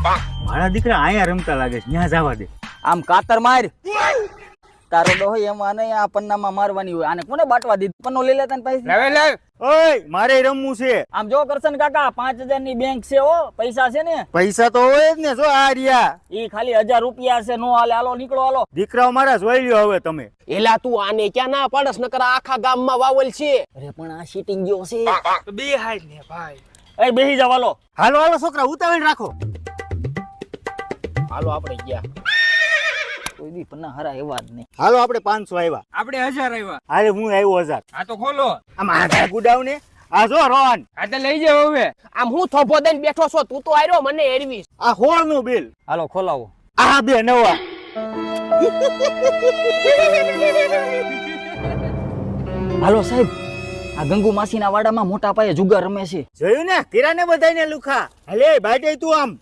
મારા દીકરા અહીંયા રમતા લાગે છે, ત્યાં જવા દે. આમ કાતર માર તારો ડોહો એમાં નહીં આ પન્નામાં મારવાની હોય. આને કોને બાટવા દીધું? પન્નો લઈ લેતા ને પૈસા ઓય મારે રમવું છે. આમ જો કરશન કાકા 5000 ની બેંક છે હો, પૈસા છે ને પૈસા તો હોય જ ને. જો આ રહ્યા ઈ ખાલી 1000 રૂપિયા છે. નો હાલે, હાલો નીકળો હાલો. દીકરાઓ મારા જોઈ લ્યો હવે તમે. એલા તું આને ક્યાં ના પાડસ, નકર આખા ગામમાં વાવલ છે. અરે પણ આ સીટિંગ ગયો છે. બે હાઈ ને ભાઈ. એ બેહી જાવ હાલો. હાલો હાલો છોકરા, ઉતાવળ રાખો. હાલો આપણે ગયા. કોઈ દી પન્ના હરા એવા જ નહીં. હાલો આપણે 500 આવ્યા. આપણે 1000 આવ્યા. હાલે હું આવ્યો 1000. આ તો ખોલો. આમ આધા ગુડાવ ને. આ જો રોહન, આ તો લઈ જાવ હવે. આમ હું થોભો દઈને બેઠો છો, તું તો આર્યો મને એરવીસ. આ હોળ નું બિલ. હાલો ખોલાવો. આ બે નવા. હાલો સાહેબ, આ ગંગુ માસીના વાડામાં મોટા પાયે જુગાર રમે છે. જોયું ને, કિરાને બધાને લુખા. હાલે બાટે તું આમ.